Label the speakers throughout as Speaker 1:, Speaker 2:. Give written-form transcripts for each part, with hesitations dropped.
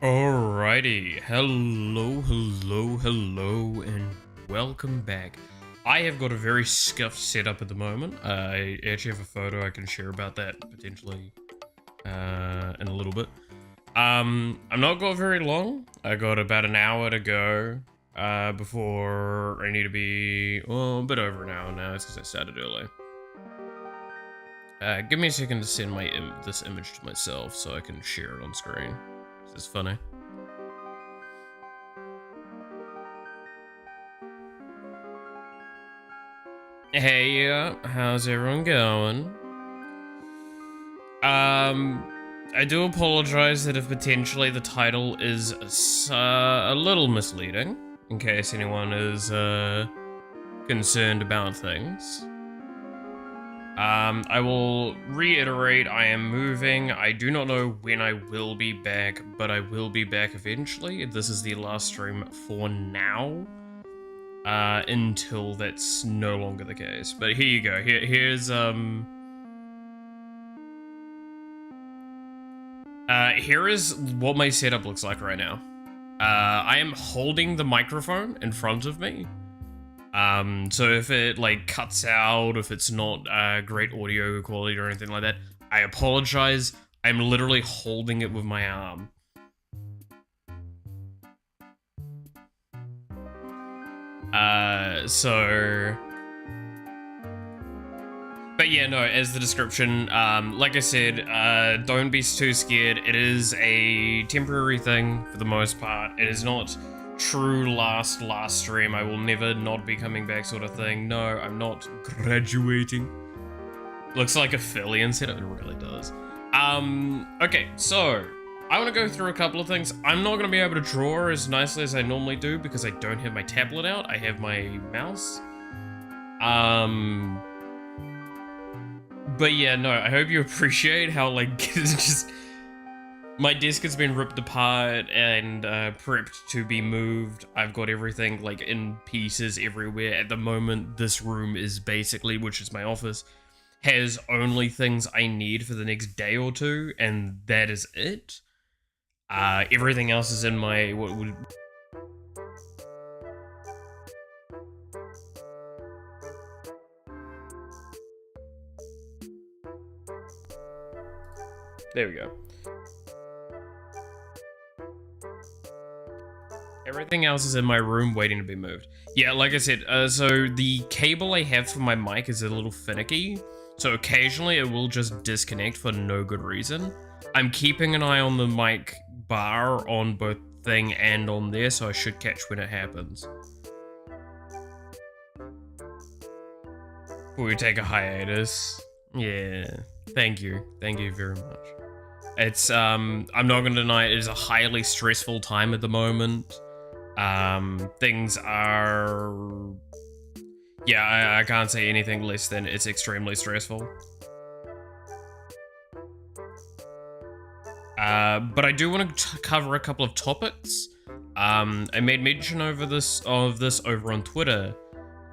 Speaker 1: Alrighty, hello, and welcome back. I have got a very scuffed setup at the moment. I actually have a photo I can share about that potentially in a little bit. I'm not got very long. I got about an hour to go before I need to be, well, a bit over an hour now. It's because I started early. Give me a second to send this image to myself so I can share it on screen. This is funny. Hey, how's everyone going? I do apologize that if potentially the title is a little misleading, in case anyone is concerned about things. I will reiterate, I am moving. I do not know when I will be back, but I will be back eventually. This is the last stream for now, until that's no longer the case. But here you go. Here's here is what my setup looks like right now. I am holding the microphone in front of me. So if it like cuts out, if it's not great audio quality or anything like that, I apologize. I'm literally holding it with my arm. But yeah, no, as the description, like I said, don't be too scared. It is a temporary thing for the most part. It is not true last stream. I will never not be coming back sort of thing. No, I'm not graduating. Looks like a Phillian setup. It really does. Okay, so I want to go through a couple of things. I'm not going to be able to draw as nicely as I normally do because I don't have my tablet out. I have my mouse. But yeah, no, I hope you appreciate how, like, it's just... My desk has been ripped apart and prepped to be moved. I've got everything, like, in pieces everywhere. At the moment, this room is basically, which is my office, has only things I need for the next day or two, and that is it. Everything else is in my... There we go. Everything else is in my room waiting to be moved. Yeah, like I said, so the cable I have for my mic is a little finicky, so occasionally it will just disconnect for no good reason. I'm keeping an eye on the mic bar on both thing and on there, so I should catch when it happens. Will we take a hiatus? Yeah, thank you very much. It's, I'm not gonna deny it is a highly stressful time at the moment. Things are... Yeah, I can't say anything less than it's extremely stressful. But I do want to cover a couple of topics. I made mention of this over on Twitter.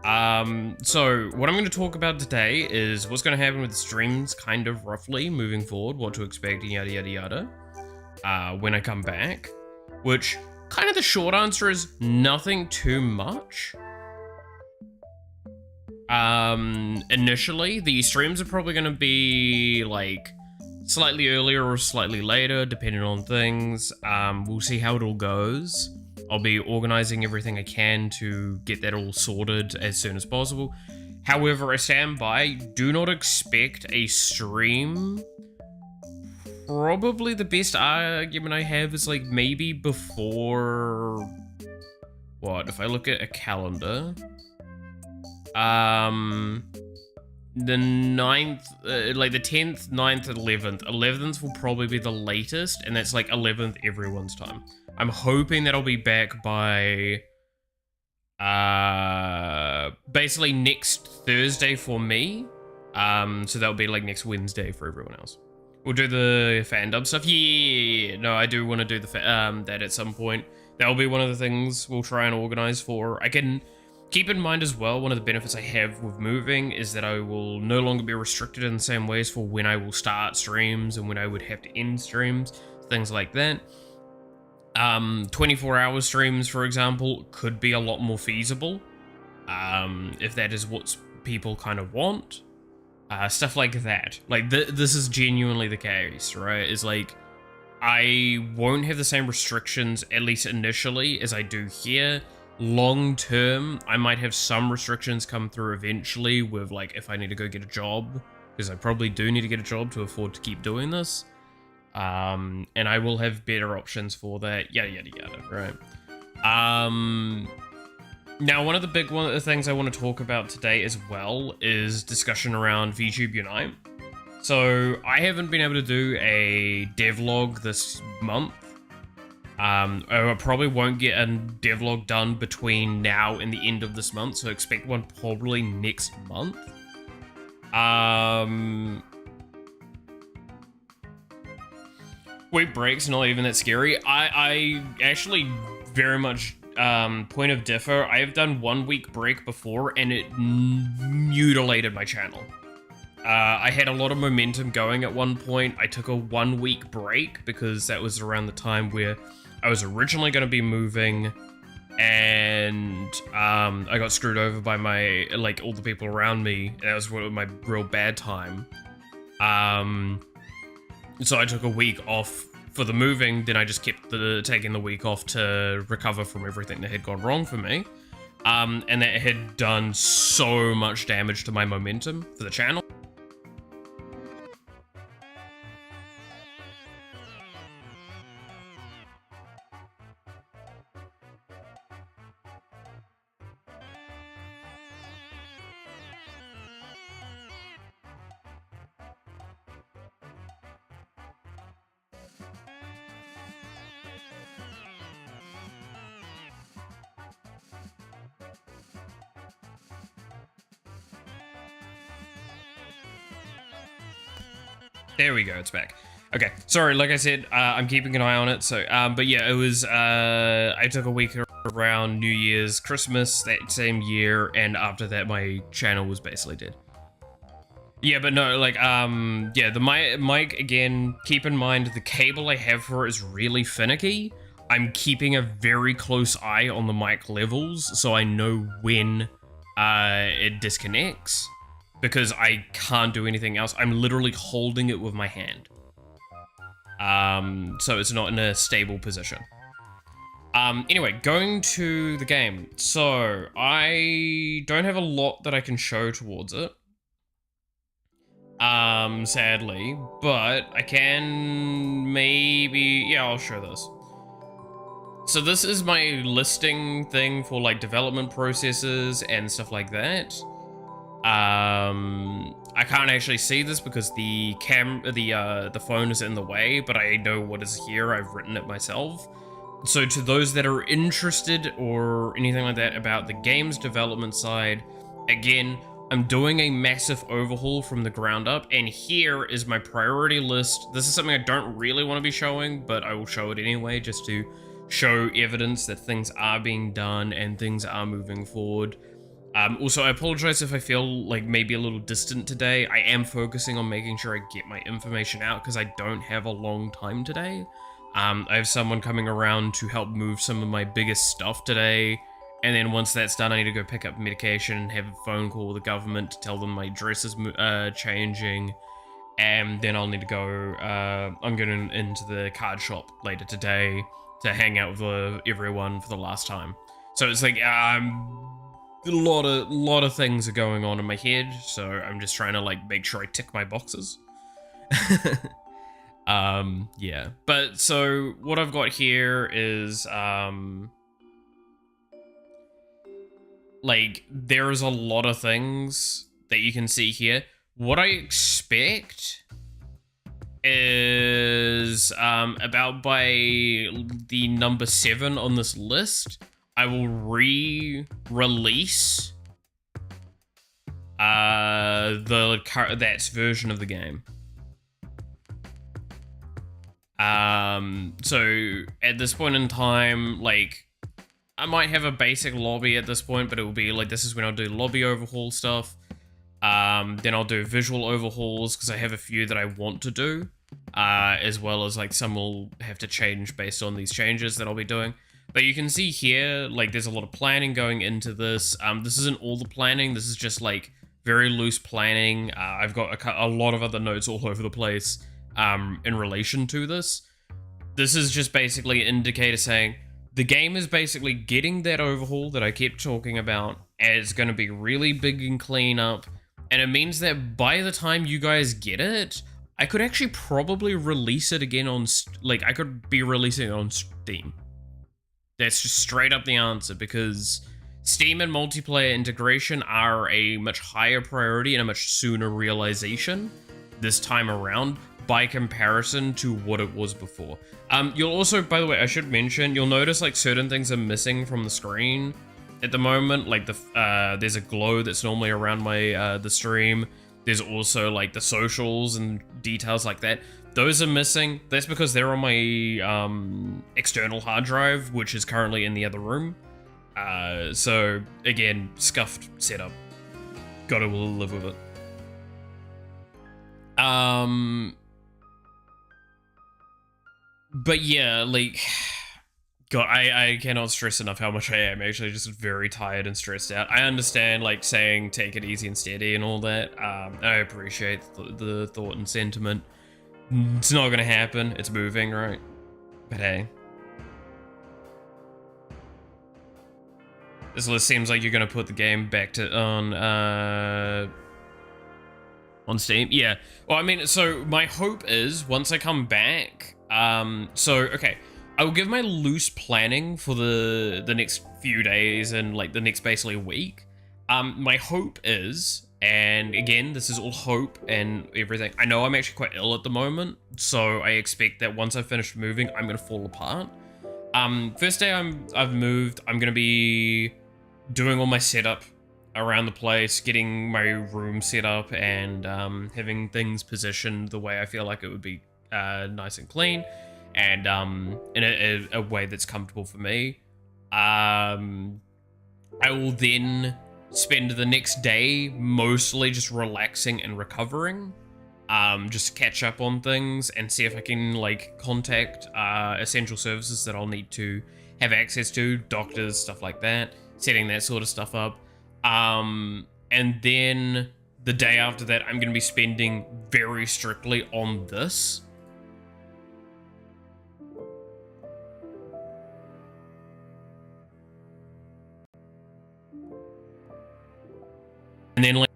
Speaker 1: So what I'm going to talk about today is what's going to happen with the streams, kind of roughly moving forward, what to expect, yada yada yada, when I come back. Which, kind of the short answer is nothing too much. Initially, the streams are probably going to be like slightly earlier or slightly later, depending on things. We'll see how it all goes. I'll be organizing everything I can to get that all sorted as soon as possible. However, I stand by, do not expect a stream. Probably the best argument I have is like maybe before... What, if I look at a calendar? The 9th, like the 10th, 9th, 11th. 11th will probably be the latest, and that's like 11th everyone's time. I'm hoping that I'll be back by, basically next Thursday for me. So that'll be like next Wednesday for everyone else. We'll do the fandom stuff. Yeah, no, I do want to do the that at some point. That'll be one of the things we'll try and organize for. I can keep in mind as well, one of the benefits I have with moving is that I will no longer be restricted in the same ways for when I will start streams and when I would have to end streams, things like that. 24-hour streams, for example, could be a lot more feasible, if that is what people kind of want. Stuff like that. Like, this is genuinely the case, right? Is like, I won't have the same restrictions, at least initially, as I do here. Long term, I might have some restrictions come through eventually with, like, if I need to go get a job, because I probably do need to get a job to afford to keep doing this. And I will have better options for that, yada yada yada, right? Now, one of the things I want to talk about today as well is discussion around VTube Unite. So, I haven't been able to do a devlog this month. I probably won't get a devlog done between now and the end of this month, so expect one probably next month. Wait, breaks not even that scary. I actually very much point of differ. I have done 1 week break before, and it mutilated my channel. I had a lot of momentum going at one point. I took a 1 week break because that was around the time where I was originally going to be moving, and I got screwed over by all the people around me, and that was my real bad time. So I took a week off for the moving, then I just kept taking the week off to recover from everything that had gone wrong for me. And that had done so much damage to my momentum for the channel. There we go, it's back. Okay, sorry, like I said, I'm keeping an eye on it, so, but yeah, it was, I took a week around New Year's, Christmas that same year, and after that, my channel was basically dead. Yeah, but no, like, yeah, the mic, again, keep in mind, the cable I have for it is really finicky. I'm keeping a very close eye on the mic levels, so I know when, it disconnects. Because I can't do anything else. I'm literally holding it with my hand. So it's not in a stable position. Anyway, going to the game. So, I don't have a lot that I can show towards it. Sadly. But I can maybe... Yeah, I'll show this. So this is my listing thing for, like, development processes and stuff like that. I can't actually see this because the phone is in the way, but I know what is here. I've written it myself. So to those that are interested or anything like that about the game's development side, again, I'm doing a massive overhaul from the ground up, and here is my priority list. This is something I don't really want to be showing, but I will show it anyway, just to show evidence that things are being done and things are moving forward. Also, I apologize if I feel like maybe a little distant today. I am focusing on making sure I get my information out because I don't have a long time today. I have someone coming around to help move some of my biggest stuff today. And then once that's done, I need to go pick up medication and have a phone call with the government to tell them my address is changing. And then I'll need to go, I'm going into the card shop later today to hang out with everyone for the last time. So it's like, a lot of things are going on in my head, so I'm just trying to, like, make sure I tick my boxes. Yeah. But, so, what I've got here is, like, there's a lot of things that you can see here. What I expect is, about by the number 7 on this list, I will re-release that version of the game. So at this point in time, like, I might have a basic lobby at this point, but it will be like, this is when I'll do lobby overhaul stuff. Then I'll do visual overhauls because I have a few that I want to do. as well as like some will have to change based on these changes that I'll be doing. But you can see here, like, there's a lot of planning going into this. This isn't all the planning. This is just like very loose planning. I've got a lot of other notes all over the place in relation to this. This is just basically an indicator saying the game is basically getting that overhaul that I kept talking about. And it's going to be really big and clean up. And it means that by the time you guys get it, I could actually probably release it again on, like, I could be releasing it on Steam. That's just straight up the answer, because Steam and multiplayer integration are a much higher priority and a much sooner realization this time around by comparison to what it was before. You'll also, by the way, I should mention, you'll notice like certain things are missing from the screen at the moment. Like there's a glow that's normally around my the stream. There's also like the socials and details like that. Those are missing. That's because they're on my external hard drive, which is currently in the other room. So again, scuffed setup. Gotta live with it. But yeah, like, God, I cannot stress enough how much I am actually just very tired and stressed out. I understand, like, saying take it easy and steady and all that. I appreciate the thought and sentiment. It's not gonna happen. It's moving, right? But hey. This list seems like you're gonna put the game back to on Steam. Yeah. Well, I mean, so my hope is once I come back, okay, I will give my loose planning for the next few days and like the next basically week. My hope is, and again, this is all hope and everything. I know I'm actually quite ill at the moment, so I expect that once I've finished moving, I'm gonna fall apart. First day I've moved, I'm gonna be doing all my setup around the place, getting my room set up, and having things positioned the way I feel like it would be nice and clean, and in a way that's comfortable for me. I will then spend the next day mostly just relaxing and recovering, just catch up on things and see if I can like contact essential services that I'll need to have access to, doctors, stuff like that, setting that sort of stuff up. And then the day after that, I'm going to be spending very strictly on this. And then like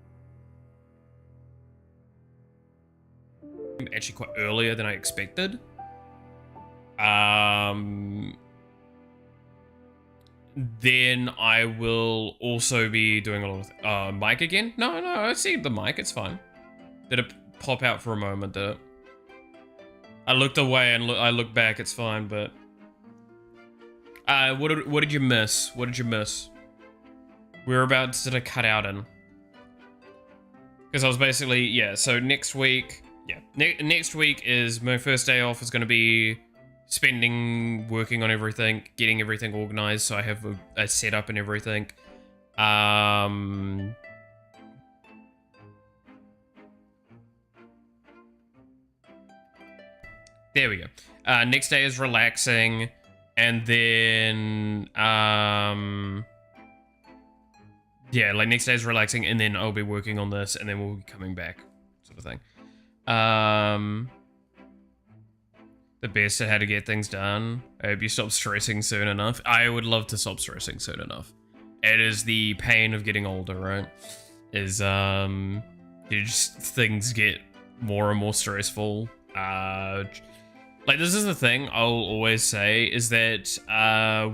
Speaker 1: actually quite earlier than I expected. Then I will also be doing a lot of mic again. No, I see the mic. It's fine. Did it pop out for a moment? Did it? I looked away and I looked back. It's fine, but what did you miss? What did you miss? Whereabouts did I cut out in? Because I was basically, yeah. So next week, yeah, next week is my first day off. Is going to be working on everything, getting everything organized, so I have a setup and everything. There we go. Next day is relaxing, and then yeah, like next day is relaxing, and then I'll be working on this, and then we'll be coming back, sort of thing. The best at how to get things done. I hope you stop stressing soon enough. I would love to stop stressing soon enough. It is the pain of getting older, right? Is things get more and more stressful. Like, this is the thing I'll always say, is that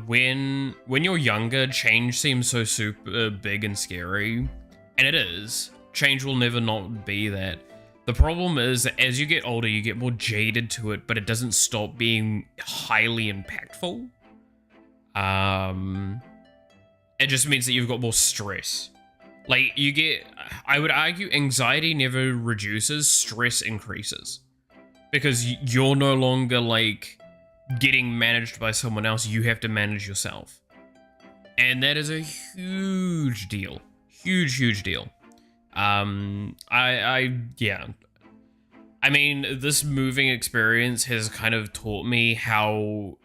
Speaker 1: when you're younger, change seems so super big and scary, and it is. Change will never not be that. The problem is that as you get older, you get more jaded to it, but it doesn't stop being highly impactful. It just means that you've got more stress. Like, I would argue anxiety never reduces, stress increases. Because you're no longer, like, getting managed by someone else, you have to manage yourself. And that is a huge deal. Huge deal. Yeah. I mean, this moving experience has kind of taught me how...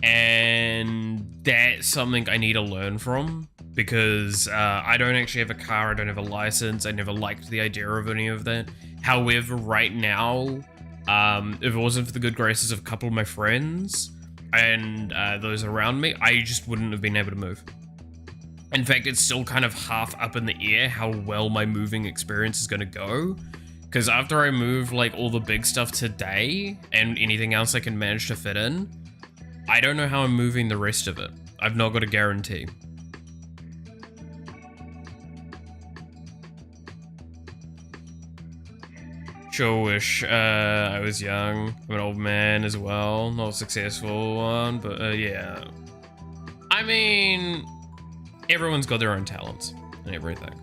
Speaker 1: And that's something I need to learn from, because I don't actually have a car, I don't have a license, I never liked the idea of any of that. However, right now, if it wasn't for the good graces of a couple of my friends and those around me, I just wouldn't have been able to move. In fact, it's still kind of half up in the air how well my moving experience is going to go. Because after I move like all the big stuff today and anything else I can manage to fit in, I don't know how I'm moving the rest of it. I've not got a guarantee. Sure wish I was young. I'm an old man as well. Not a successful one, but yeah. I mean, everyone's got their own talents and everything.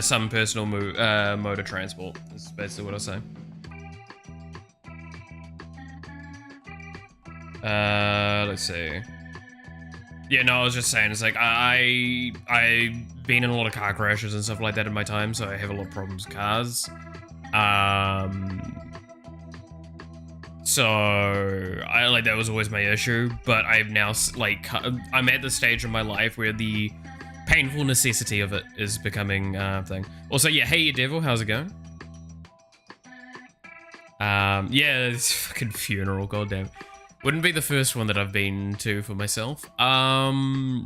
Speaker 1: Some personal mode of transport is basically what I say. Let's see. Yeah, no, I was just saying, it's like, I've been in a lot of car crashes and stuff like that in my time, so I have a lot of problems with cars. So, that was always my issue, but I've now, I'm at the stage of my life where the painful necessity of it is becoming a thing. Also, yeah, hey, you devil, how's it going? Yeah, it's fucking funeral, goddamn. Wouldn't be the first one that I've been to for myself. But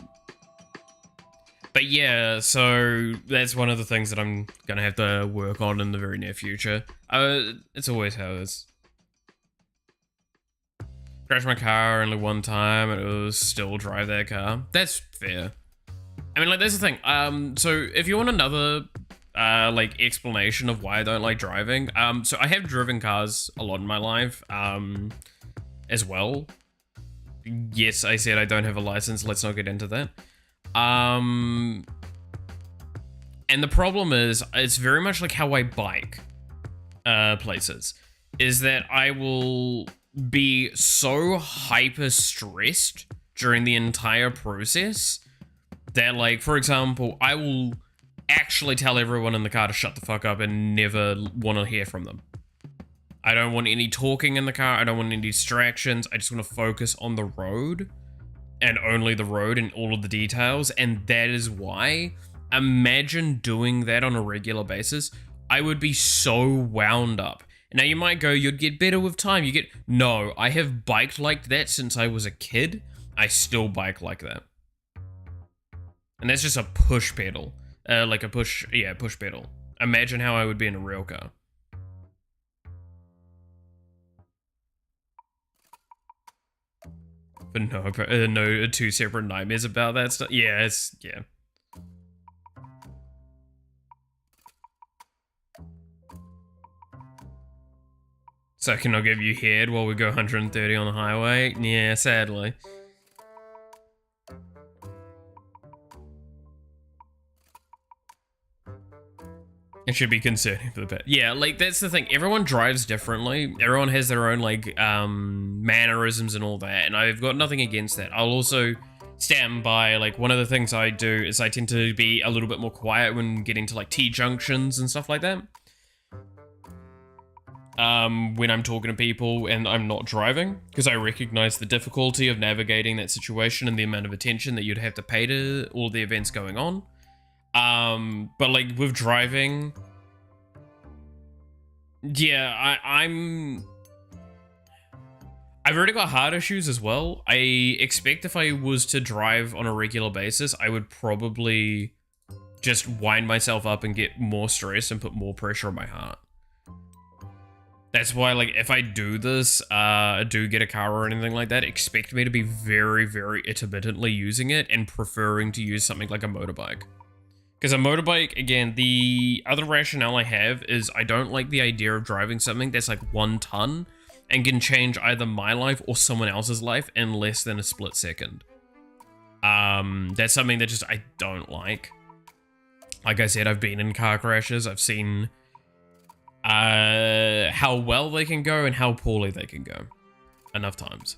Speaker 1: yeah, so that's one of the things that I'm gonna have to work on in the very near future. It's always how it is. Crashed my car only one time and it was still drive that car. That's fair. I mean, that's the thing. So if you want another, explanation of why I don't like driving, so I have driven cars a lot in my life, as well. Yes, I said I don't have a license. Let's not get into that. And the problem is, it's very much like how I bike, places, is that I will be so hyper stressed during the entire process that, like, for example, I will actually tell everyone in the car to shut the fuck up and never want to hear from them. I don't want any talking in the car. I don't want any distractions. I just want to focus on the road and only the road and all of the details. And that is why, imagine doing that on a regular basis. I would be so wound up. Now you might go, you'd get better with time. No, I have biked like that since I was a kid. I still bike like that. And that's just a push pedal. Push pedal. Imagine how I would be in a real car. But no, two separate nightmares about that stuff. Yeah, yeah. So can I give you head while we go 130 on the highway? Yeah, sadly. It should be concerning for the pet. Yeah, like, that's the thing. Everyone drives differently. Everyone has their own, like, mannerisms and all that, and I've got nothing against that. I'll also stand by, like, one of the things I do is I tend to be a little bit more quiet when getting to, like, T-junctions and stuff like that. When I'm talking to people and I'm not driving, because I recognize the difficulty of navigating that situation and the amount of attention that you'd have to pay to all the events going on. But like with driving, yeah, I've already got heart issues as well. I expect if I was to drive on a regular basis, I would probably just wind myself up and get more stress and put more pressure on my heart. That's why, like, if I do this, do get a car or anything like that, expect me to be very, very intermittently using it and preferring to use something like a motorbike. Because a motorbike, again, the other rationale I have is I don't like the idea of driving something that's like 1 ton and can change either my life or someone else's life in less than a split second. That's something that just I don't like. Like I said, I've been in car crashes. I've seen how well they can go and how poorly they can go enough times.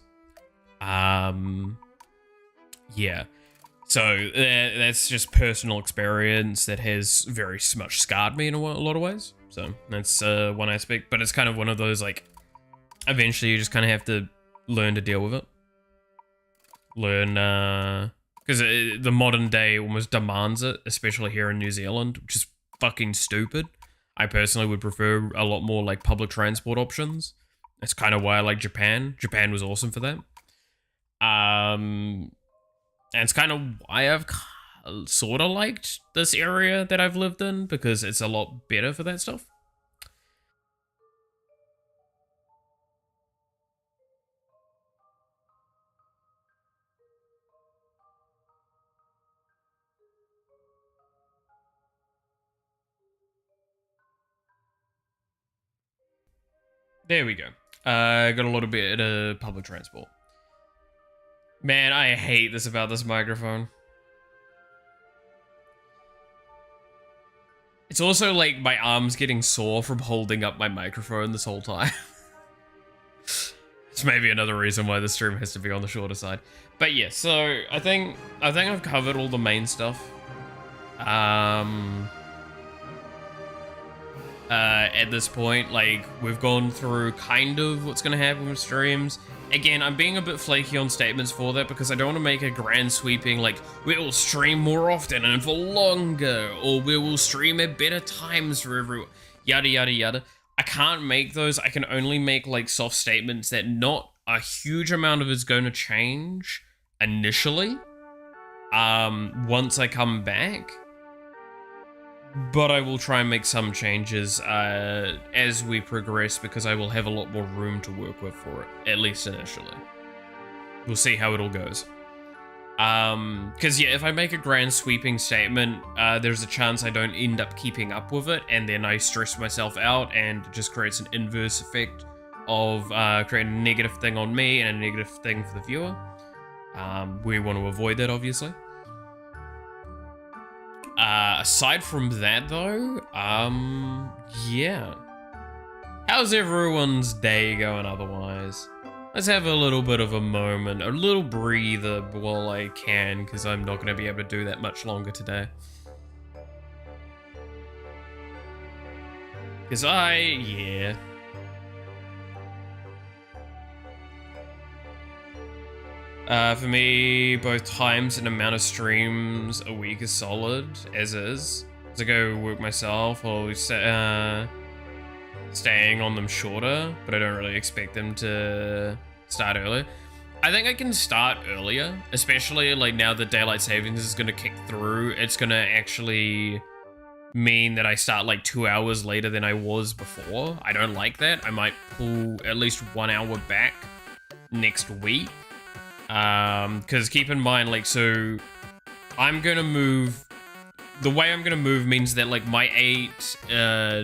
Speaker 1: Yeah. So that's just personal experience that has very much scarred me in a lot of ways. So that's one aspect, but it's kind of one of those, like, eventually you just kind of have to learn to deal with it. Learn, because the modern day almost demands it, especially here in New Zealand, which is fucking stupid. I personally would prefer a lot more like public transport options. That's kind of why I like Japan. Japan was awesome for that. And it's kind of why I've sort of liked this area that I've lived in, because it's a lot better for that stuff. There we go. Got a little bit of public transport. Man, I hate this about this microphone. It's also like my arm's getting sore from holding up my microphone this whole time. It's maybe another reason why the stream has to be on the shorter side. But yeah, so I think I've covered all the main stuff. At this point, like, we've gone through kind of what's gonna happen with streams. Again, I'm being a bit flaky on statements for that because I don't want to make a grand sweeping, like, we will stream more often and for longer, or we will stream at better times for everyone, yada yada yada. I can't make those. I can only make, like, soft statements that not a huge amount of it's going to change initially, once I come back. But I will try and make some changes as we progress, because I will have a lot more room to work with for it, at least initially. We'll see how it all goes. Because yeah, if I make a grand sweeping statement, there's a chance I don't end up keeping up with it, and then I stress myself out, and it just creates an inverse effect of creating a negative thing on me and a negative thing for the viewer. We want to avoid that, obviously. Aside from that, though, yeah. How's everyone's day going otherwise? Let's have a little bit of a moment, a little breather while I can, because I'm not going to be able to do that much longer today. Because yeah. For me, both times and amount of streams a week is solid, as is. As I go work myself, I'll staying on them shorter, but I don't really expect them to start earlier. I think I can start earlier, especially like now that daylight savings is going to kick through. It's going to actually mean that I start like 2 hours later than I was before. I don't like that. I might pull at least 1 hour back next week. Because keep in mind, like, so I'm gonna move. The way I'm gonna move means that, like, my 8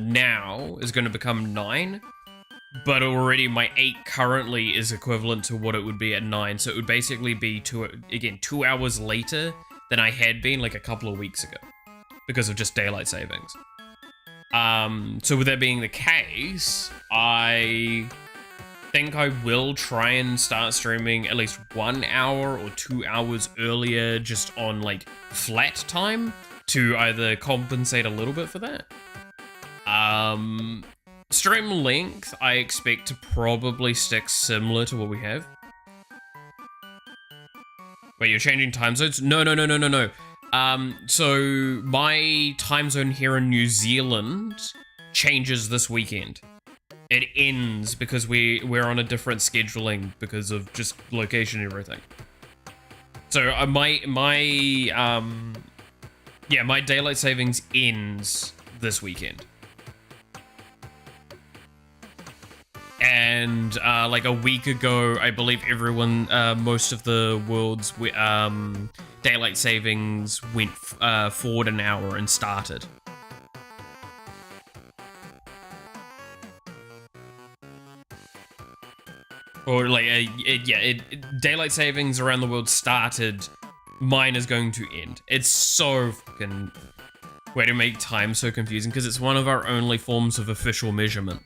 Speaker 1: now is gonna become 9, but already my 8 currently is equivalent to what it would be at 9. So it would basically be 2 hours later than I had been like a couple of weeks ago because of just daylight savings. So with that being the case, I think I will try and start streaming at least 1 hour or 2 hours earlier, just on like flat time, to either compensate a little bit for that. Stream length, I expect to probably stick similar to what we have. Wait, you're changing time zones? No. So my time zone here in New Zealand changes this weekend. It ends because we're on a different scheduling because of just location and everything. So my daylight savings ends this weekend. And like a week ago, I believe everyone, most of the world's daylight savings went forward an hour and started. Or like, daylight savings around the world started, mine is going to end. It's so fucking... Way to make time so confusing, because it's one of our only forms of official measurement.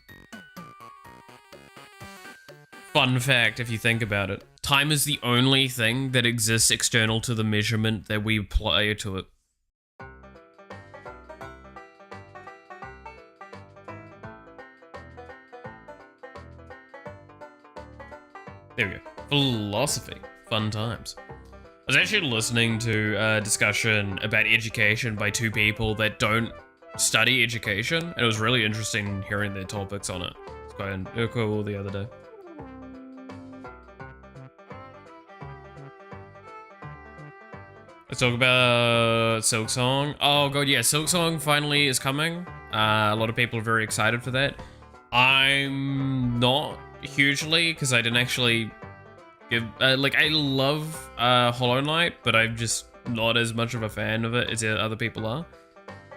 Speaker 1: Fun fact, if you think about it. Time is the only thing that exists external to the measurement that we apply to it. There we go. Philosophy. Fun times. I was actually listening to a discussion about education by two people that don't study education, and it was really interesting hearing their topics on it. It's quite cool the other day. Let's talk about Silksong. Oh god, yeah, Silksong finally is coming. A lot of people are very excited for that. I'm not hugely, because I didn't actually give... like, I love Hollow Knight, but I'm just not as much of a fan of it as other people are.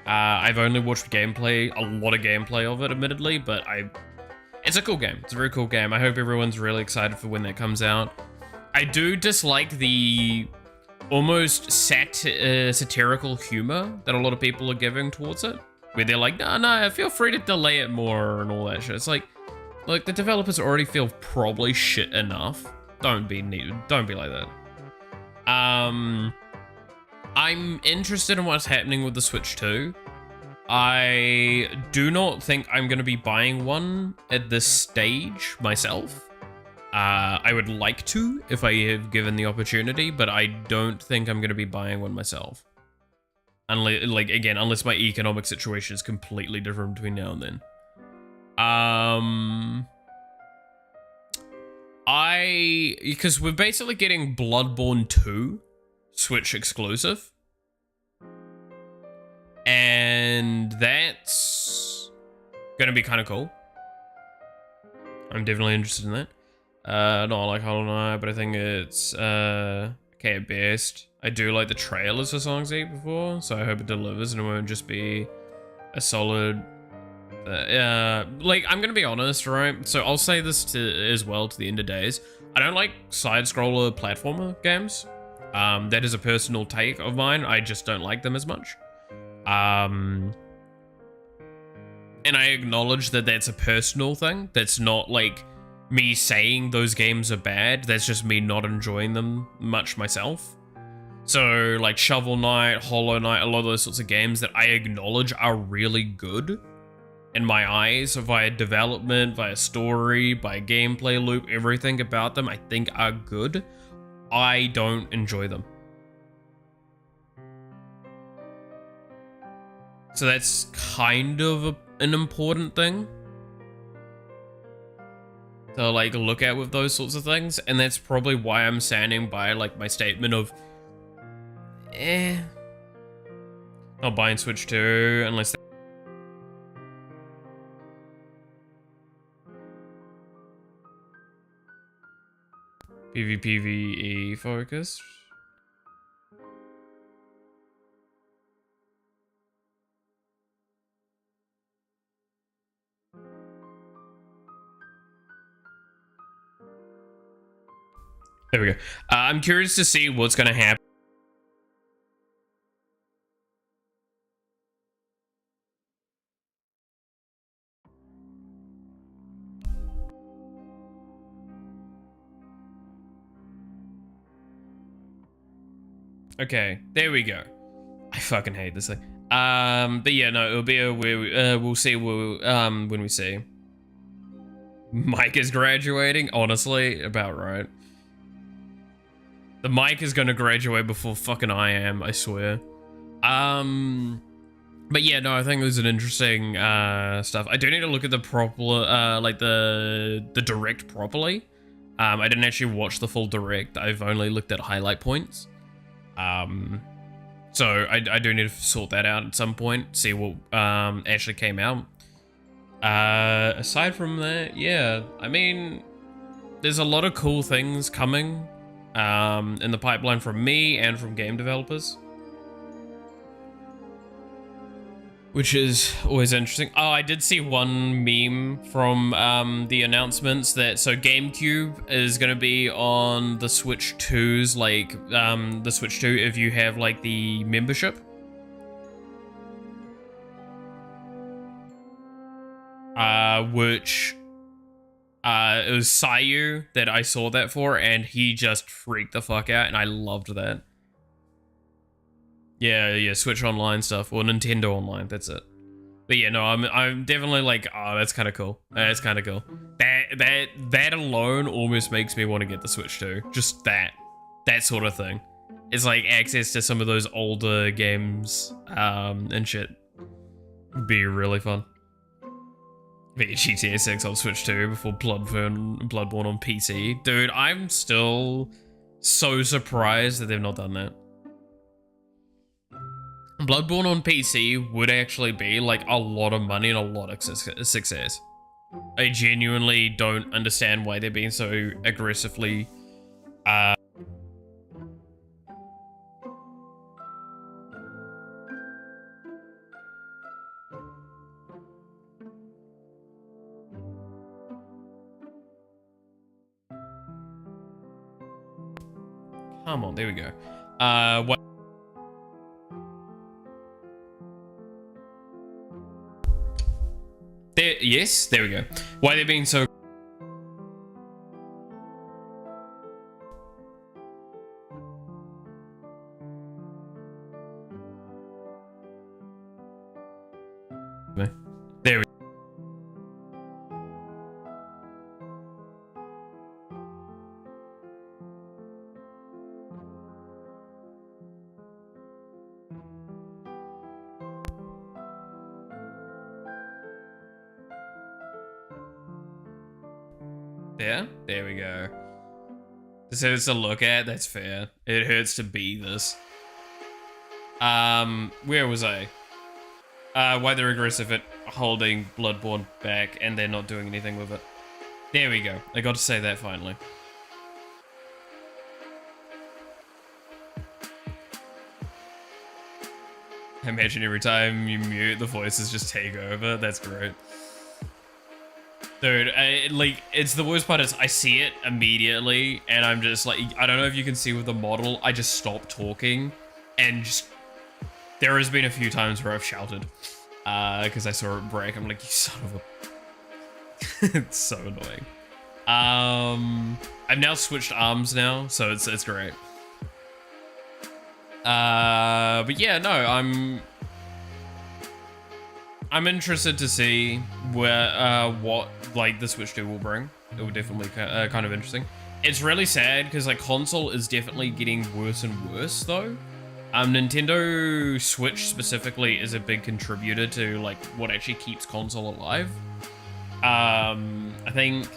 Speaker 1: I've only watched gameplay, a lot of gameplay of it, admittedly, but it's a cool game. It's a very cool game. I hope everyone's really excited for when that comes out. I do dislike the almost satirical humor that a lot of people are giving towards it, where they're like, no, feel free to delay it more and all that shit. It's like the developers already feel probably shit enough. Don't be like that. I'm interested in what's happening with the Switch 2. I do not think I'm going to be buying one at this stage myself. I would like to if I have given the opportunity, but I don't think I'm going to be buying one myself. Unless my economic situation is completely different between now and then. Because we're basically getting Bloodborne 2 Switch exclusive. And that's gonna be kind of cool. I'm definitely interested in that. Not like Hollow Knight, but I think it's okay at best. I do like the trailers for Song Z before, so I hope it delivers and it won't just be a solid... like, I'm gonna be honest, right? So I'll say this as well to the end of days. I don't like side-scroller platformer games. That is a personal take of mine. I just don't like them as much. And I acknowledge that that's a personal thing. That's not like me saying those games are bad. That's just me not enjoying them much myself. So like Shovel Knight, Hollow Knight, a lot of those sorts of games that I acknowledge are really good in my eyes, via development, via story, by gameplay loop, everything about them I think are good. I don't enjoy them. So that's kind of an important thing to like look at with those sorts of things, and that's probably why I'm standing by like my statement of not buying Switch 2 unless PvPvE focused. There we go. I'm curious to see what's going to happen. Okay, there we go. I fucking hate this thing. But yeah, no, it'll be we'll see when we see. Mike is graduating, honestly, about right. The mic is gonna graduate before fucking I am, I swear. But yeah, no, I think it was an interesting stuff. I do need to look at the proper, like the direct properly. I didn't actually watch the full direct. I've only looked at highlight points. So I do need to sort that out at some point, see what actually came out. Aside from that, yeah, I mean, there's a lot of cool things coming in the pipeline from me and from game developers, which is always interesting. Oh, I did see one meme from the announcements that so GameCube is going to be on the Switch 2's like the Switch 2 if you have like the membership. Which it was Sayu that I saw that for, and he just freaked the fuck out, and I loved that. Yeah, Switch Online stuff, or Nintendo Online, that's it. But yeah, no, I'm definitely like, oh, that's kind of cool. That's kind of cool. That alone almost makes me want to get the Switch 2. Just that sort of thing. It's like access to some of those older games, and shit. Would be really fun. GTA 6 on Switch 2 before Bloodborne on PC. Dude, I'm still so surprised that they've not done that. Bloodborne on PC would actually be like a lot of money and a lot of success. I genuinely don't understand why they're being so aggressively come on, there we go. What? Yes, there we go. Why they're being so... There we go. There we go. This is to look at, that's fair. It hurts to be this. Where was I? Why they're aggressive at holding Bloodborne back and they're not doing anything with it. There we go. I got to say that finally. Imagine every time you mute, the voices just take over. That's great. Dude, like, it's the worst part is I see it immediately, and I'm just like, I don't know if you can see with the model, I just stop talking, and just, there has been a few times where I've shouted, because I saw it break. I'm like, you son of a... It's so annoying. I've now switched arms now, so it's great. But yeah, no, I'm interested to see where what like the Switch 2 will bring. It will definitely kind of interesting. It's really sad because like console is definitely getting worse and worse though. Nintendo Switch specifically is a big contributor to like what actually keeps console alive. I think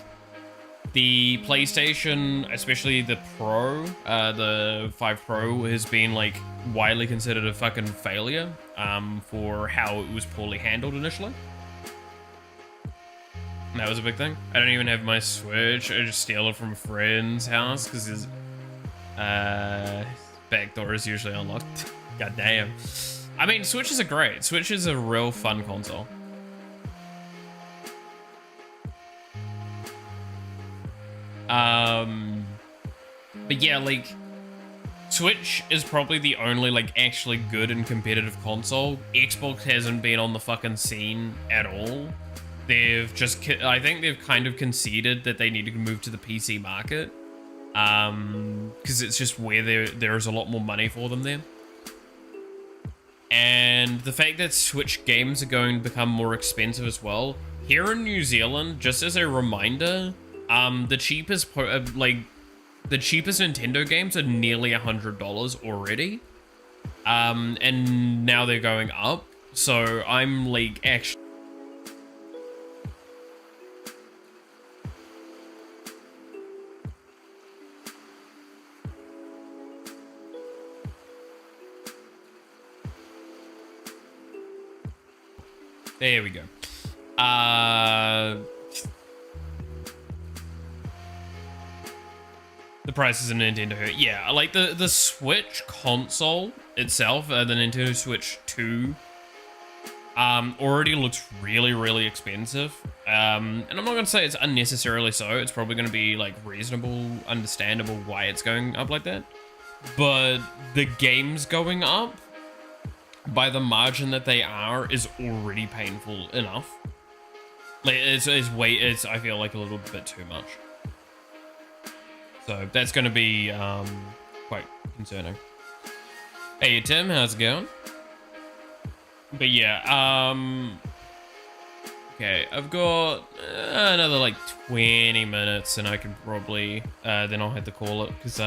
Speaker 1: the PlayStation, especially the Pro, the 5 Pro, has been like widely considered a fucking failure for how it was poorly handled initially. That was a big thing. I don't even have my Switch. I just steal it from a friend's house because his back door is usually unlocked. God damn. I mean, Switches are great. Switch is a real fun console. But yeah, like, Switch is probably the only, like, actually good and competitive console. Xbox hasn't been on the fucking scene at all. They've just, I think they've kind of conceded that they need to move to the PC market. Because it's just where there is a lot more money for them there. And the fact that Switch games are going to become more expensive as well. Here in New Zealand, just as a reminder, the cheapest Nintendo games are nearly $100 already. And now they're going up. So I'm like actually... There we go. The The price is a Nintendo hurt. Yeah, like the Switch console itself, the Nintendo Switch 2, already looks really, really expensive. And I'm not gonna say it's unnecessarily so. It's probably gonna be like reasonable, understandable why it's going up like that. But the games going up by the margin that they are is already painful enough. Like it's I feel like a little bit too much. So that's gonna be quite concerning. Hey Tim, how's it going? But yeah, okay, I've got another like 20 minutes and I can probably then I'll have to call it because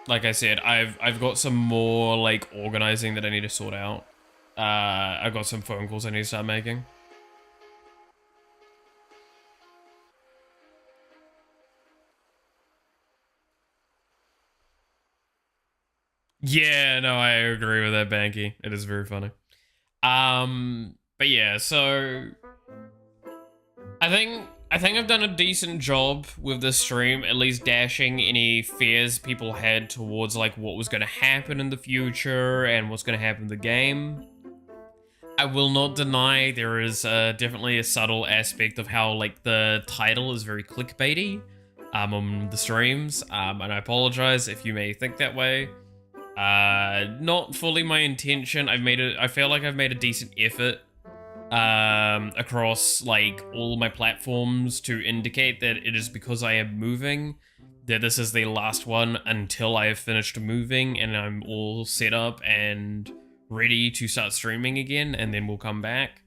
Speaker 1: like I said, I've got some more like organizing that I need to sort out. I've got some phone calls I need to start making. Yeah, no, I agree with that, Banky. It is very funny. But yeah, so I think I've done a decent job with this stream, at least dashing any fears people had towards like what was going to happen in the future and what's going to happen in the game. I will not deny there is definitely a subtle aspect of how like the title is very clickbaity on the streams, and I apologize if you may think that way. Not fully my intention. I feel like I've made a decent effort across like all my platforms to indicate that it is because I am moving, that this is the last one until I have finished moving and I'm all set up and ready to start streaming again, and then we'll come back.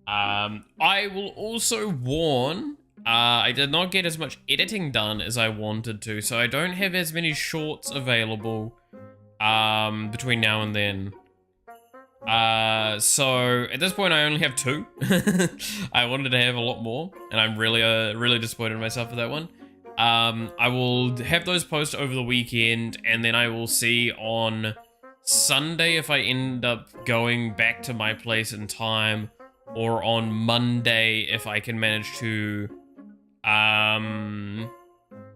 Speaker 1: I will also warn, I did not get as much editing done as I wanted to, so I don't have as many shorts available between now and then. So at this point I only have 2. I wanted to have a lot more, and I'm really disappointed in myself for that one. I will have those posts over the weekend, and then I will see on Sunday if I end up going back to my place in time, or on Monday if I can manage to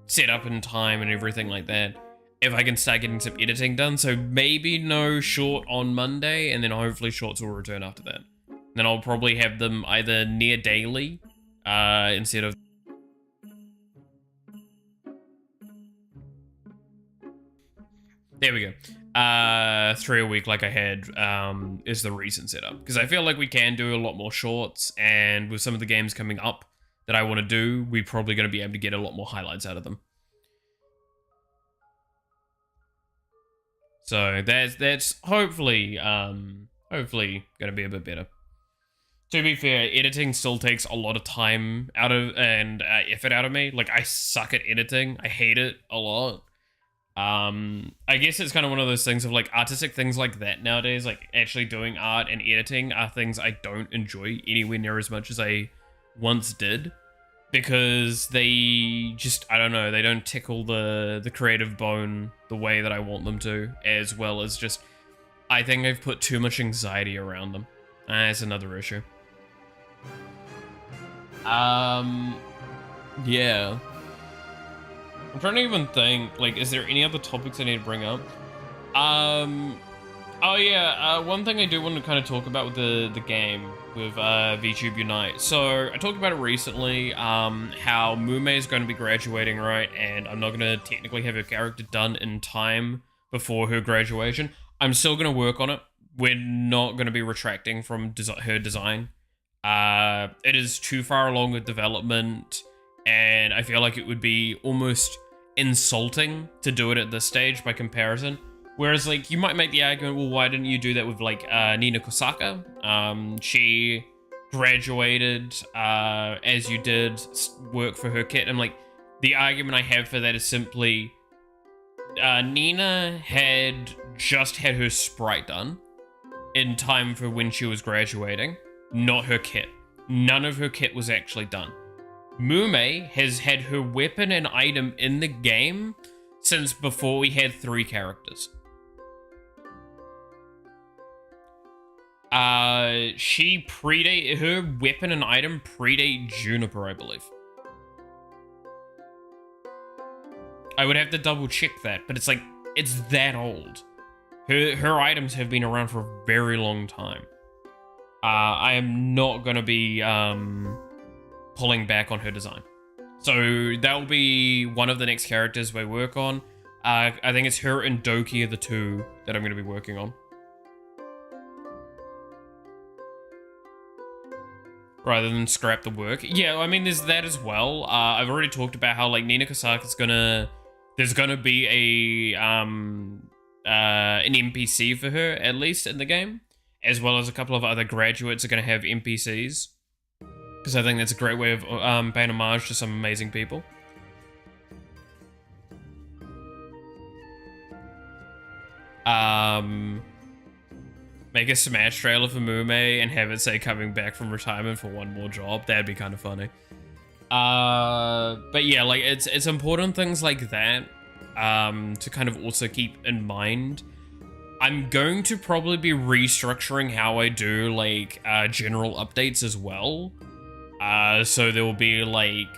Speaker 1: set up in time and everything like that, if I can start getting some editing done. So maybe no short on Monday, and then hopefully shorts will return after that. Then I'll probably have them either near daily instead of... There we go. 3 a week like I had is the recent setup, because I feel like we can do a lot more shorts, and with some of the games coming up that I want to do, we're probably going to be able to get a lot more highlights out of them. So that's hopefully hopefully going to be a bit better. To be fair, editing still takes a lot of time out of and effort out of me. Like, I suck at editing. I hate it a lot. I guess it's kind of one of those things of like artistic things like that nowadays, like actually doing art and editing are things I don't enjoy anywhere near as much as I once did, because they just, I don't know, they don't tickle the creative bone the way that I want them to, as well as just, I think I've put too much anxiety around them. That's another issue. Yeah. I'm trying to even think, like, is there any other topics I need to bring up? Oh yeah, one thing I do want to kind of talk about with the game, with VTube Unite. So, I talked about it recently, how Mume is going to be graduating, right? And I'm not going to technically have her character done in time before her graduation. I'm still going to work on it. We're not going to be retracting from her design. It is too far along with development, and I feel like it would be almost insulting to do it at this stage by comparison. Whereas, like, you might make the argument, well, why didn't you do that with, like, Nina Kosaka? She graduated as you did work for her kit. And, like, the argument I have for that is simply Nina had just had her sprite done in time for when she was graduating, not her kit. None of her kit was actually done. Mume has had her weapon and item in the game since before we had 3 characters. Her weapon and item predate Juniper, I believe. I would have to double check that, but it's like, it's that old. Her items have been around for a very long time. I am not going to be pulling back on her design. So that will be one of the next characters we work on. I think it's her and Doki are the two that I'm going to be working on. Rather than scrap the work. Yeah, I mean, there's that as well. I've already talked about how, like, Nina Kosaka's there's gonna be an NPC for her, at least, in the game. As well as a couple of other graduates are gonna have NPCs. Because I think that's a great way of paying homage to some amazing people. Make a Smash trailer for Mume and have it say coming back from retirement for one more job. That'd be kind of funny. But yeah, like it's important things like that to kind of also keep in mind. I'm going to probably be restructuring how I do like general updates as well. So there will be like,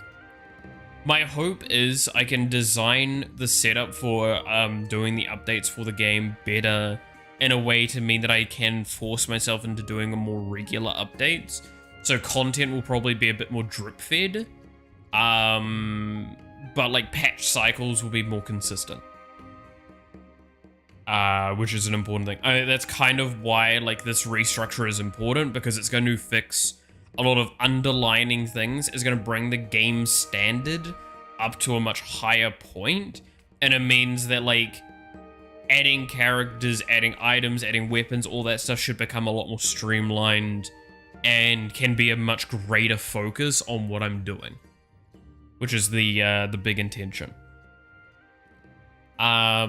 Speaker 1: my hope is I can design the setup for doing the updates for the game better in a way to mean that I can force myself into doing a more regular updates. So content will probably be a bit more drip fed. But like patch cycles will be more consistent. Which is an important thing. That's kind of why like this restructure is important, because it's going to fix a lot of underlining things. It's going to bring the game standard up to a much higher point. And it means that like adding characters, adding items, adding weapons, all that stuff should become a lot more streamlined and can be a much greater focus on what I'm doing, which is the big intention. Now,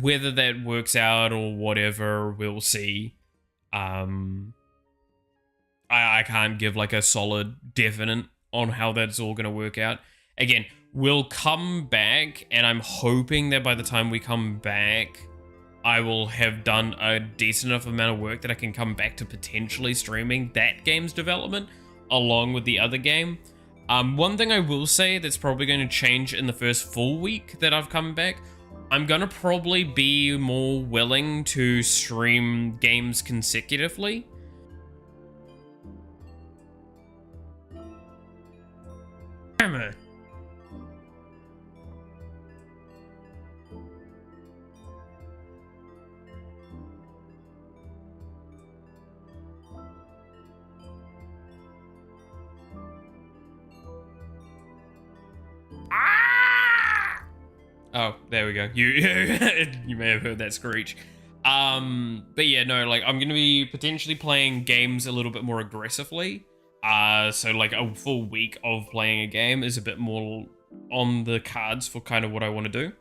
Speaker 1: whether that works out or whatever, we'll see. I can't give like a solid definite on how that's all going to work out. Again, we'll come back, and I'm hoping that by the time we come back, I will have done a decent enough amount of work that I can come back to potentially streaming that game's development along with the other game. One thing I will say that's probably going to change in the first full week that I've come back, I'm going to probably be more willing to stream games consecutively. Hammer. Oh, there we go. You you may have heard that screech. But yeah, no, like I'm gonna be potentially playing games a little bit more aggressively. So like a full week of playing a game is a bit more on the cards for kind of what I want to do.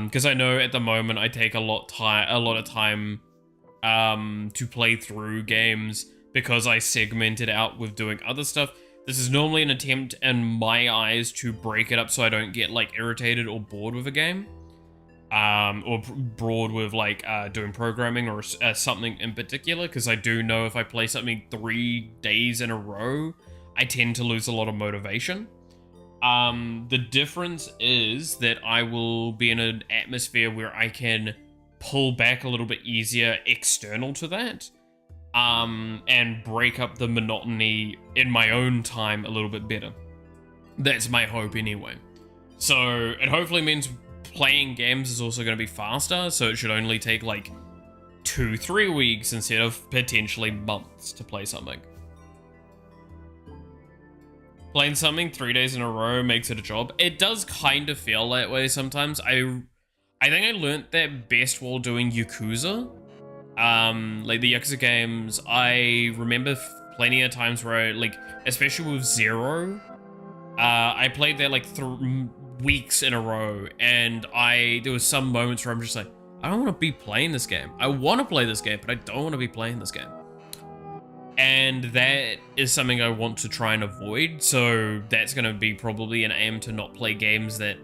Speaker 1: Because I know at the moment I take a lot of time to play through games because I segment it out with doing other stuff. This is normally an attempt in my eyes to break it up so I don't get like irritated or bored with a game. Or bored with like doing programming or something in particular, because I do know if I play something 3 days in a row, I tend to lose a lot of motivation. The difference is that I will be in an atmosphere where I can pull back a little bit easier external to that. And break up the monotony in my own time a little bit better. That's my hope anyway. So it hopefully means playing games is also going to be faster, so it should only take like 2-3 weeks instead of potentially months to play something. Playing something 3 days in a row makes it a job. It does kind of feel that way sometimes. I think I learnt that best while doing Yakuza. Like the Yakuza games, I remember plenty of times where I, like, especially with Zero, I played that like weeks in a row, and there was some moments where I'm just like, I don't want to be playing this game. I want to play this game, but I don't want to be playing this game. And that is something I want to try and avoid, so that's going to be probably an aim to not play games that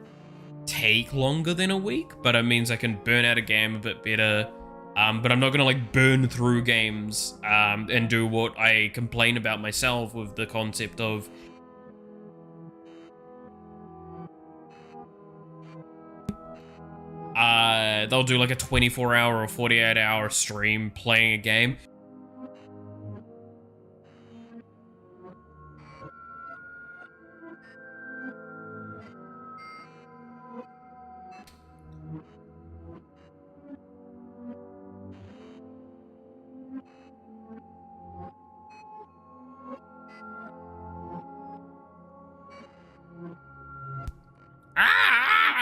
Speaker 1: take longer than a week, but it means I can burn out a game a bit better. But I'm not going to like burn through games and do what I complain about myself with the concept of they'll do like a 24-hour or 48-hour stream playing a game.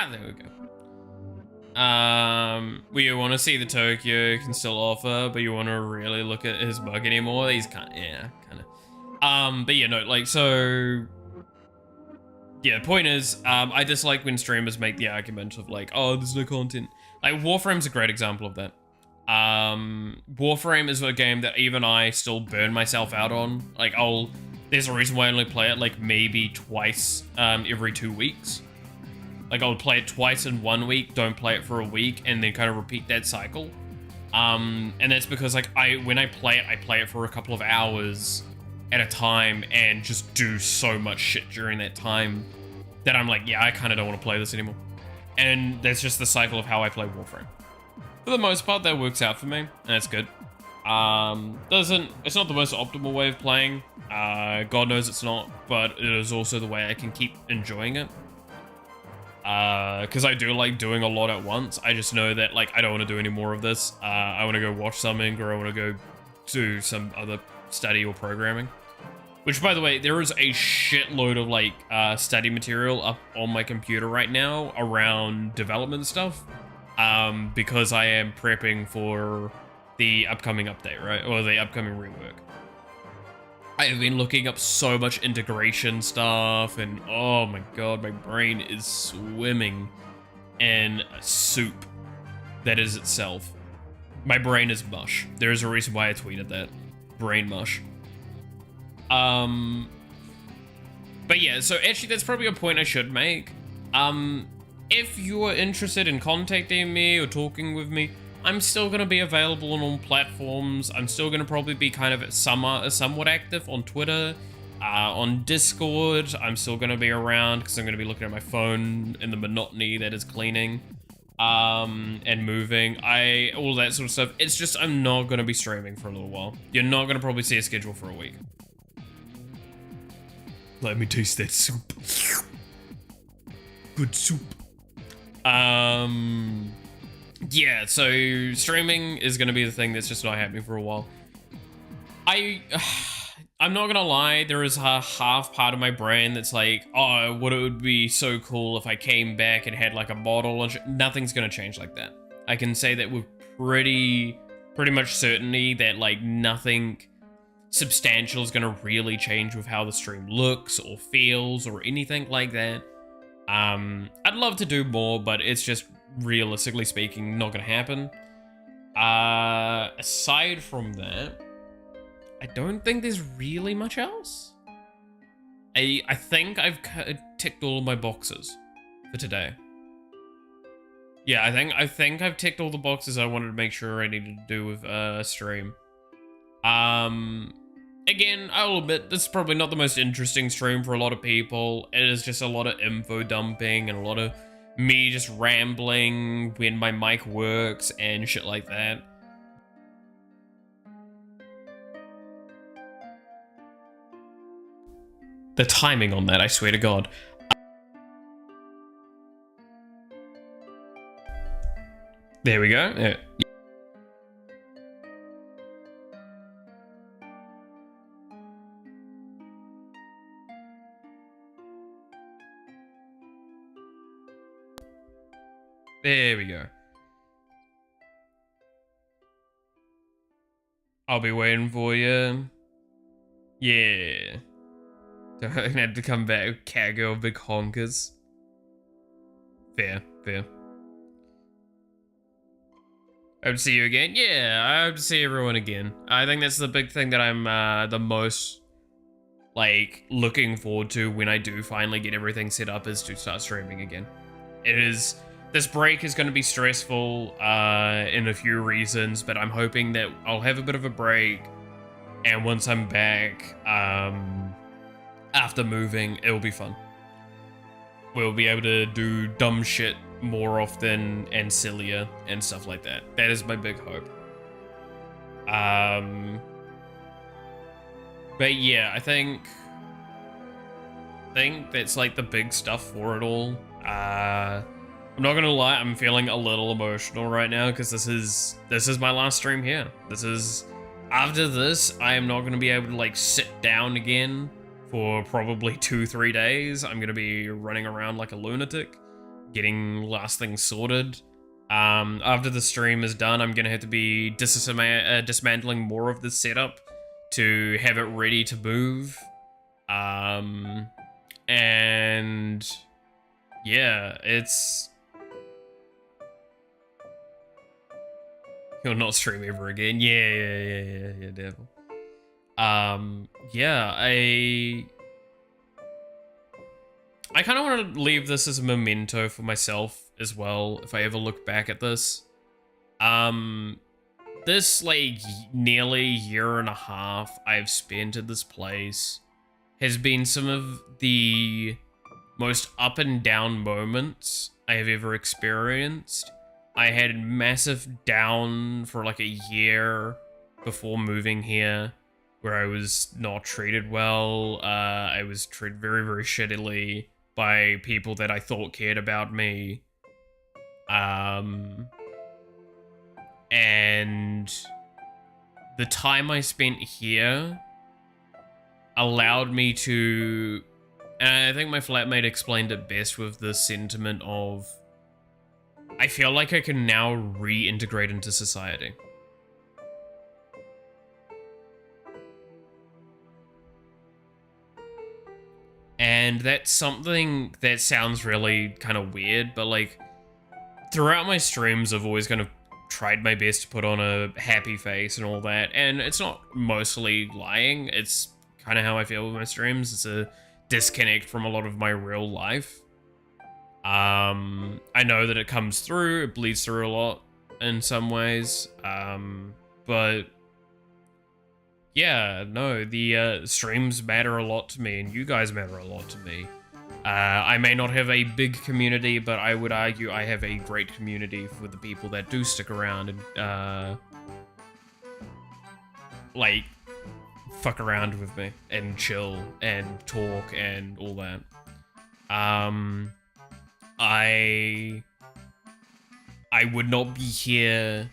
Speaker 1: There we go. You want to see the Tokyo, you can still offer, but you want to really look at his bug anymore? He's kind of. But yeah, no, like, so... Yeah, the point is, I dislike when streamers make the argument of like, oh, there's no content. Like, Warframe's a great example of that. Warframe is a game that even I still burn myself out on. Like, there's a reason why I only play it like maybe twice every 2 weeks. Like, I'll play it twice in 1 week, don't play it for a week, and then kind of repeat that cycle. And that's because, like, when I play it for a couple of hours at a time and just do so much shit during that time that I'm like, yeah, I kind of don't want to play this anymore. And that's just the cycle of how I play Warframe. For the most part, that works out for me, and that's good. It's not the most optimal way of playing. God knows it's not, but it is also the way I can keep enjoying it. Because I do like doing a lot at once. I just know that, like, I don't want to do any more of this. I want to go watch something, or I want to go do some other study or programming. Which, by the way, there is a shitload of, like, study material up on my computer right now around development stuff. Because I am prepping for the upcoming update, right? Or the upcoming rework. I have been looking up so much integration stuff, and oh my god, my brain is swimming in soup that is itself. My brain is mush. There's a reason why I tweeted that. Brain mush. But yeah, so actually that's probably a point I should make. If you are interested in contacting me or talking with me, I'm still going to be available on all platforms. I'm still going to probably be kind of somewhat active on Twitter, on Discord. I'm still going to be around because I'm going to be looking at my phone in the monotony that is cleaning, and moving. All that sort of stuff. It's just I'm not going to be streaming for a little while. You're not going to probably see a schedule for a week. Let me taste that soup. Good soup. Yeah, so streaming is going to be the thing that's just not happening for a while. I'm not gonna lie, there is a half part of my brain that's like, oh, what it would be so cool if I came back and had like a bottle and nothing's gonna change like that. I can say that with pretty much certainty that like nothing substantial is gonna really change with how the stream looks or feels or anything like that. I'd love to do more, but it's just realistically speaking not gonna happen. Aside from that, I don't think there's really much else. I think I've ticked all of my boxes for today. Yeah, I think I've ticked all the boxes I wanted to make sure I needed to do with stream. Again, I'll admit, this is probably not the most interesting stream for a lot of people. It is just a lot of info dumping and a lot of me just rambling when my mic works and shit like that. The timing on that, I swear to God. There we go. Yeah. There we go. I'll be waiting for you. Yeah. Don't have to come back with catgirl big honkers. Fair, fair. I hope to see you again. Yeah, I hope to see everyone again. I think that's the big thing that I'm the most like looking forward to when I do finally get everything set up, is to start streaming again. This break is going to be stressful in a few reasons, but I'm hoping that I'll have a bit of a break, and once I'm back, after moving, it'll be fun. We'll be able to do dumb shit more often and sillier and stuff like that. That is my big hope. But yeah, I think that's like the big stuff for it all. I'm not gonna lie, I'm feeling a little emotional right now because this is my last stream here. After this, I am not gonna be able to like sit down again for probably 2-3 days. I'm gonna be running around like a lunatic, getting last things sorted. After the stream is done, I'm gonna have to be dismantling more of this setup to have it ready to move. And yeah, it's... You'll not stream ever again. Yeah, devil. Yeah, I kind of want to leave this as a memento for myself as well, if I ever look back at this. This, like, nearly year and a half I've spent at this place has been some of the most up and down moments I have ever experienced. I had massive down for like a year before moving here, where I was not treated well. I was treated very, very shittily by people that I thought cared about me. And the time I spent here allowed me to... And I think my flatmate explained it best with the sentiment of, I feel like I can now reintegrate into society. And that's something that sounds really kind of weird, but like, throughout my streams, I've always kind of tried my best to put on a happy face and all that, and it's not mostly lying, it's kind of how I feel with my streams. It's a disconnect from a lot of my real life. I know that it comes through, it bleeds through a lot in some ways, but yeah, no, the streams matter a lot to me, and you guys matter a lot to me. I may not have a big community, but I would argue I have a great community for the people that do stick around and, like, fuck around with me and chill and talk and all that. I would not be here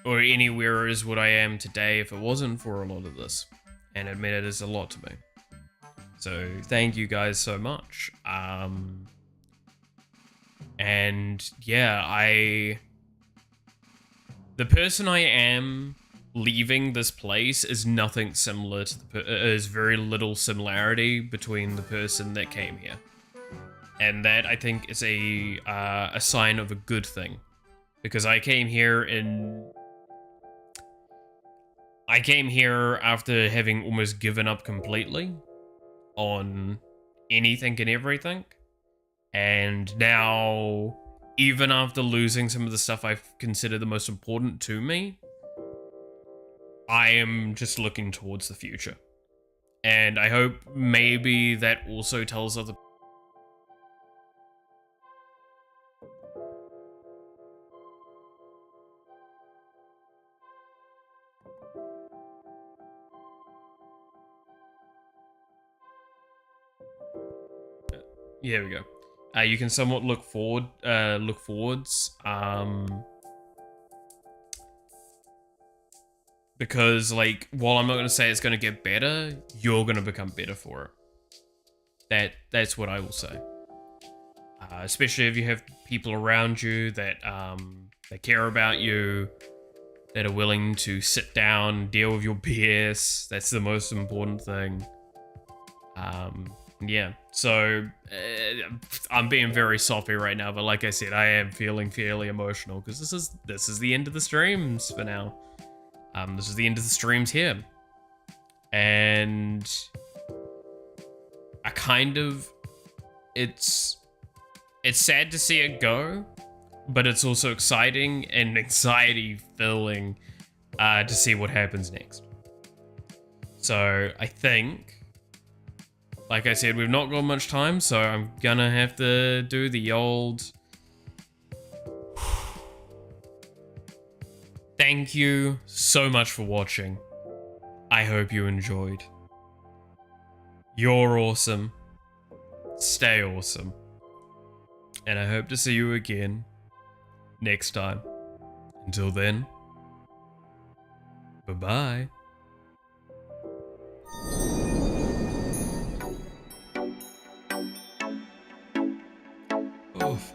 Speaker 1: or anywhere as what I am today if it wasn't for a lot of this, and it matters a lot to me. So thank you guys so much. And yeah, the person I am leaving this place is nothing similar to there's very little similarity between the person that came here. And that, I think, is a sign of a good thing. Because I came here after having almost given up completely on anything and everything. And now, even after losing some of the stuff I consider the most important to me, I am just looking towards the future. And I hope maybe that also tells other... Yeah, there we go. You can somewhat look forwards, because, like, while I'm not going to say it's going to get better, you're going to become better for it. That's what I will say. Especially if you have people around you that care about you, that are willing to sit down, deal with your BS. That's the most important thing. Yeah, so I'm being very soppy right now, but like I said, I am feeling fairly emotional because this is the end of the streams for now. This is the end of the streams here, and I kind of, it's sad to see it go, but it's also exciting and anxiety filling to see what happens next. So I think, like I said, we've not got much time, so I'm gonna have to do the old thank you so much for watching. I hope you enjoyed. You're awesome. Stay awesome. And I hope to see you again next time. Until then, bye-bye. Oof.